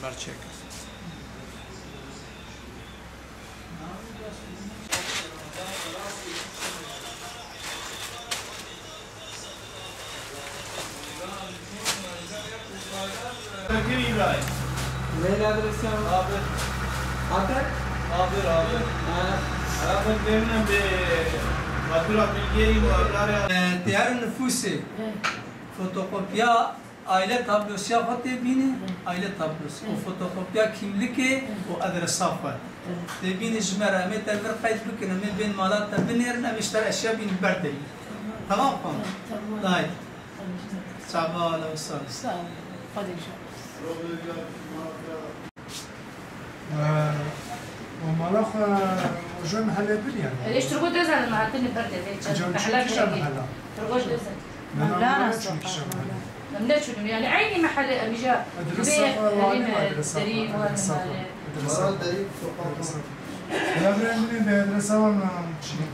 Merçek. Mail adresi abi. Atak? Abi. Abi benim bir fatura bilgiyi var ya. Diğer nüfusi. Fotokopya aile tablosu yapatı bini. Aile tablosu. O fotokopya kimlik o adres var. Debini jmera met bir kayıt bükün ama ben malat tabinir ne müşter eşya bin berdeli. Tamam mı? Tamam. Hayır. Sağ ol. Sağ ol. Sağ ol. Hadi inşallah. ومالخ وجون محل الدنيا. ليش ترقد دوزن ما عندني برد هيك محلات محلا. ترقد دوزن لا ممنوع شو يعني عيني محل أبيجا دريم دريم لا بريمني بيدرسوا من شيء.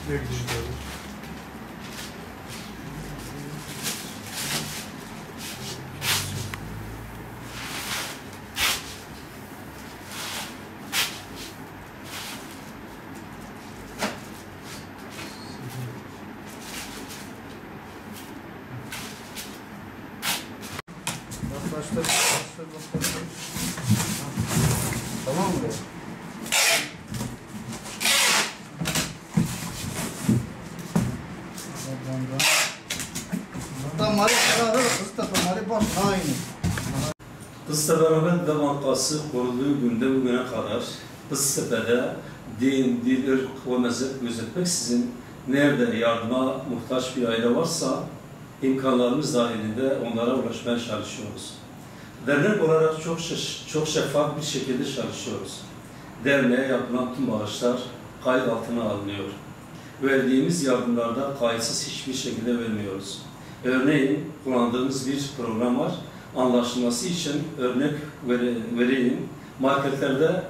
Ne gideceğiz? Başla. Tamam mı? Hamaरे kararı Kızıltepe hamaरे baş aynı. Kızıltepe Rahmet Bankası kurulduğu günde bugüne kadar Kızıltepe'de din, dil, ırk ve mezhep gözetmeksizin nerede yardıma muhtaç bir aile varsa imkanlarımız dahilinde onlara ulaşmaya çalışıyoruz. Dernek olarak çok şeffaf bir şekilde çalışıyoruz. Derneğe yapılan tüm bağışlar kayıt altına alınıyor. Verdiğimiz yardımlarda kayıtsız hiçbir şekilde vermiyoruz. Örneğin kullandığımız bir program var. Anlaşılması için örnek vereyim. Marketlerde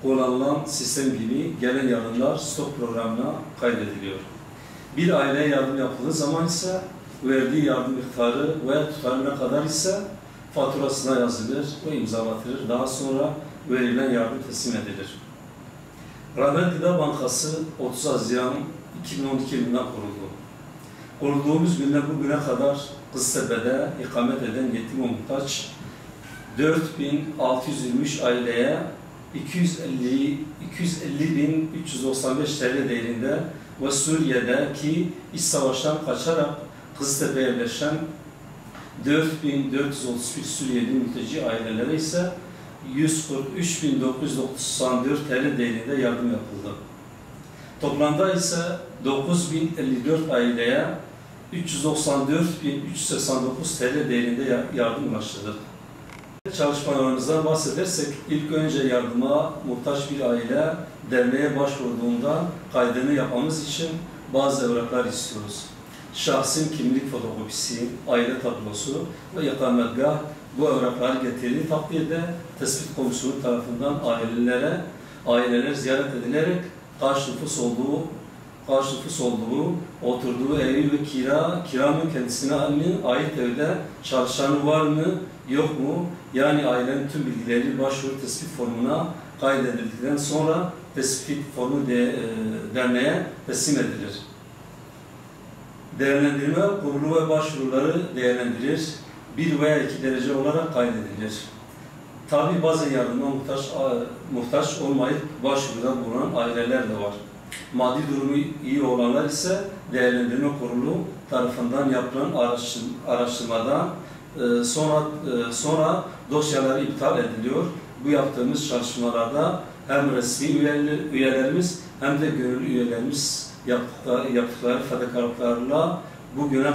kullanılan sistem gibi gelen yardımlar stok programına kaydediliyor. Bir aileye yardım yapıldığı zaman ise verdiği yardım miktarı ve tutarı ne kadar ise faturasına yazılır ve imzalatılır. Daha sonra verilen yardım teslim edilir. Rahmet Gıda Bankası 30 Haziran 2012 yılında kuruldu. Kurulduğumuz günden bugüne kadar Kızıltepe'de ikamet eden yetim ve muhtaç 4.623 aileye 250.395 TL değerinde ve Suriye'deki iç savaştan kaçarak Kızıltepe'ye yerleşen 4.431 Suriyeli mülteci ailelere ise 143.994 TL değerinde yardım yapıldı. Toplamda ise 9.054 aileye 394.389 TL değerinde yardım ulaştırdık. Çalışmalarımızdan bahsedersek ilk önce yardıma muhtaç bir aile derneğe başvurduğunda kaydını yapmamız için bazı evraklar istiyoruz. Şahsın kimlik fotokopisi, aile tablosu ve ikametgah bu evrakları getirdiği takdirde tespit komisyonu tarafından aileler ziyaret edilerek kaç nüfus olduğu, oturduğu evi ve kiranın kendisine ait evde çalışanı var mı, yok mu? Yani ailenin tüm bilgileri başvuru tespit formuna kaydedildikten sonra tespit formu derneğe teslim edilir. Değerlendirme kurulu ve başvuruları değerlendirir, 1 veya 2 derece olarak kaydedilir. Tabi bazen yardıma muhtaç olmayıp başvuruda bulunan aileler de var. Maddi durumu iyi olanlar ise değerlendirme kurulu tarafından yapılan araştırmadan sonra dosyaları iptal ediliyor. Bu yaptığımız çalışmalarda hem resmi üyelerimiz hem de gönüllü üyelerimiz yaptıkları fedakarlıklarla bugüne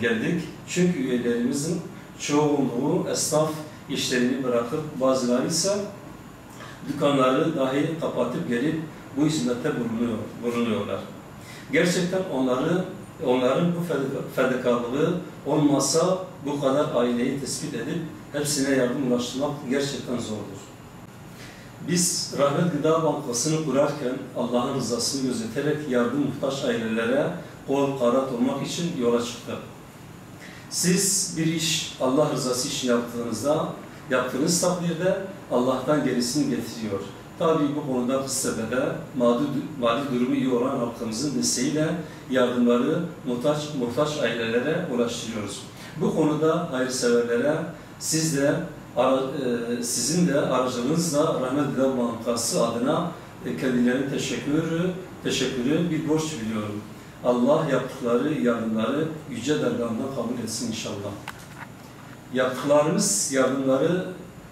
geldik. Çünkü üyelerimizin çoğunluğu esnaf işlerini bırakıp bazıları ise dükkanları dahi kapatıp gelip bu hizmette bulunuyorlar. Gerçekten onların bu fedakarlığı olmasa bu kadar aileyi tespit edip hepsine yardım ulaştırmak gerçekten zordur. Biz Rahmet Gıda Bankası'nı kurarken Allah'ın rızasını gözeterek yardım muhtaç ailelere kol kanat olmak için yola çıktık. Siz bir iş, Allah rızası için yaptığınız takdirde Allah'tan gerisini getiriyor. Tabii bu konuda Kızıltepe'de maddi durumu iyi olan halkımızın desteğiyle yardımları muhtaç ailelere ulaştırıyoruz. Bu konuda hayırseverlere sizin de aracılığınızla Rahmet Gıda Bankası adına kendilerine teşekkürü bir borç biliyorum. Allah yaptıkları yardımları yüce dergahından kabul etsin inşallah. Yaptıklarımız yardımları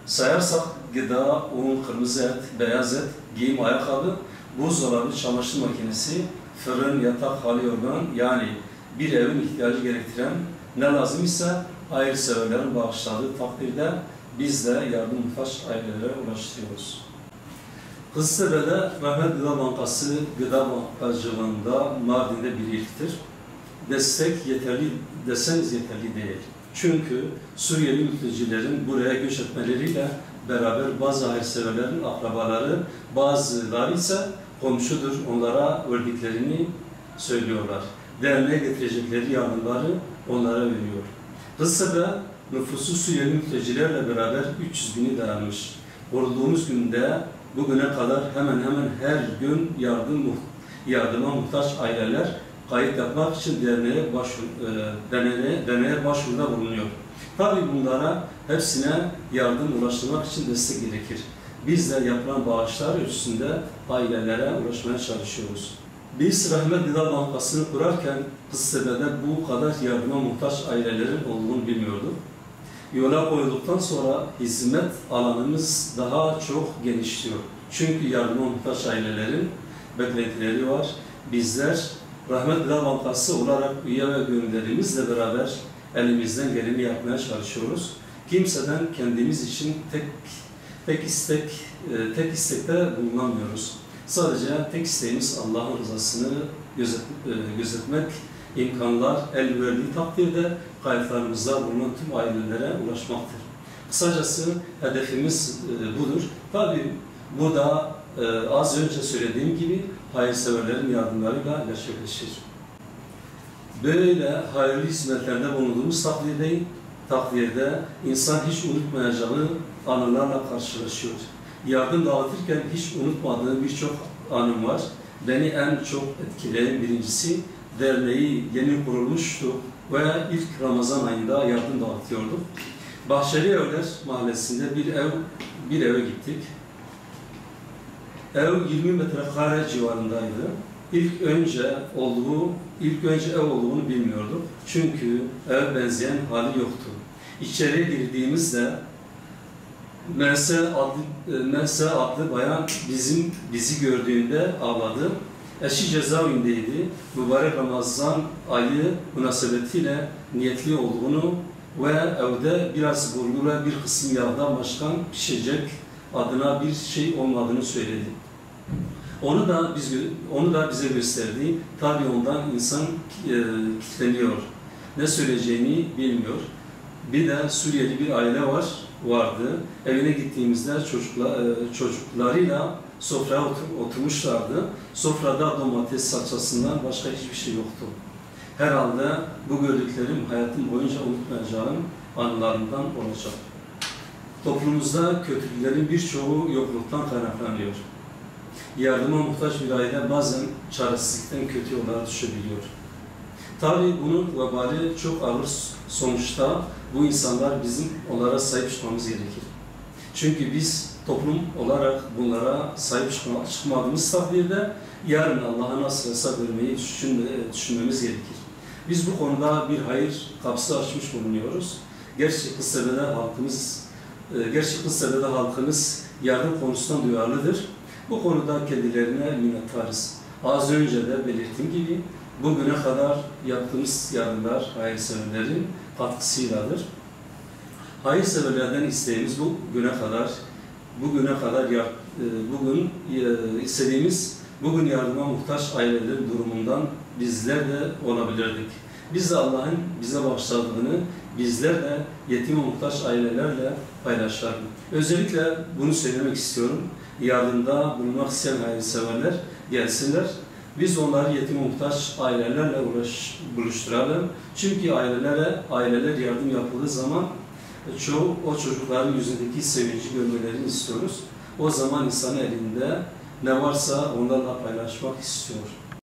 sayarsak gıda, un, kırmızı et, beyaz et, giyim, ayakkabı, buzdolabı, çamaşır makinesi, fırın, yatak, halı, yorgan, yani bir evin ihtiyacı gerektiren ne lazım ise hayırseverlerin bağışladığı takdirde biz de yardım muhtaç ailelere ulaştırıyoruz. Kızıltepe'de Rahmet Gıda Bankası gıda bankacılığında Mardin'de bir ilktir. Destek yeterli deseniz yeterli değil. Çünkü Suriyeli mültecilerin buraya göç etmeleriyle beraber bazı hayırseverlerin akrabaları, bazıları ise komşudur, onlara verdiklerini söylüyorlar. Derneğe getirecekleri yardımları onlara veriyor. Kızıltepe nüfusu Suriyeli mültecilerle beraber 300 bini dayanmış. Kurulduğumuz günde bugüne kadar hemen her gün yardıma muhtaç aileler kayıt yapmak için derneğe başvuruda bulunuyor. Tabii bunlara hepsine yardım ulaştırmak için destek gerekir. Biz de yapılan bağışlar ölçüsünde ailelere ulaşmaya çalışıyoruz. Biz Rahmet Gıda Bankası'nı kurarken Kızıltepe'de bu kadar yardıma muhtaç ailelerin olduğunu bilmiyorduk. Yola koyulduktan sonra hizmet alanımız daha çok genişliyor. Çünkü yardıma muhtaç ailelerin beklentileri var. Bizler Rahmet Gıda Bankası olarak üye ve gönüllerimizle beraber elimizden geleni yapmaya çalışıyoruz. Kimseden kendimiz için tek istekte bulunamıyoruz. Sadece tek isteğimiz Allah'ın rızasını gözetmek, imkanlar el verdiği takdirde kayıtlarımızda bulunan tüm ailelere ulaşmaktır. Kısacası hedefimiz budur. Tabii bu da az önce söylediğim gibi hayırseverlerin yardımlarıyla gerçekleşir. Böyle hayırlı hizmetlerde bulunduğumuz takdirde insan hiç unutmayacağı anılarla karşılaşıyor. Yardım dağıtırken hiç unutmadığım birçok anım var. Beni en çok etkileyen birincisi, derneği yeni kurulmuştu veya ilk Ramazan ayında yardım dağıtıyorduk. Bahçeli Evler Mahallesi'nde bir eve gittik. Ev 20 metrekare civarındaydı. İlk önce ev olduğunu bilmiyorduk. Çünkü ev benzeyen hali yoktu. İçeriye girdiğimizde Merse adlı bayan bizi gördüğünde ağladı. Eşi cezaevindeydi. Mübarek Ramazan ayı münasebetiyle niyetli olduğunu ve evde biraz bulgura bir kısım yağdan başka pişecek adına bir şey olmadığını söyledi. Onu da bize gösterdi. Tabii ondan insan kilitleniyor. Ne söyleyeceğini bilmiyor. Bir de Suriyeli bir aile vardı. Evine gittiğimizde çocuklarıyla sofraya oturmuşlardı. Sofrada domates salçasından başka hiçbir şey yoktu. Herhalde bu gördüklerim hayatım boyunca unutmayacağım anılarımdan olacak. Toplumumuzda kötülüklerin birçoğu yokluktan kaynaklanıyor. Yardıma muhtaç bir aile bazen çaresizlikten kötü yollara düşebiliyor. Tabii bunun vebali çok ağır. Sonuçta bu insanlar bizim onlara sahip çıkmamız gerekir. Çünkü biz toplum olarak bunlara sahip çıkmadığımız takdirde yarın Allah'a nasıl hesap vermeyi düşünmemiz gerekir. Biz bu konuda bir hayır kapısı açmış bulunuyoruz. Gerçi Kıssebe'de halkımız yardım konusunda duyarlıdır. Bu konuda kendilerine minnettarız. Az önce de belirttiğim gibi bugüne kadar yaptığımız yardımlar hayırseverlerin katkısıyladır. Hayırseverlerden isteğimiz bugün yardıma muhtaç ailelerin durumundan bizler de olabilirdik. Biz de Allah'ın bize bağışladığını bizler de yetime muhtaç ailelerle paylaşırdık. Özellikle bunu söylemek istiyorum. Yardımda bulunmak isteyen hayırseverler gelsinler. Biz onları yetime muhtaç ailelerle buluşturalım. Çünkü aileler yardım yapıldığı zaman o çocukların yüzündeki sevinci görmelerini istiyoruz. O zaman insan elinde ne varsa onlarla paylaşmak istiyor.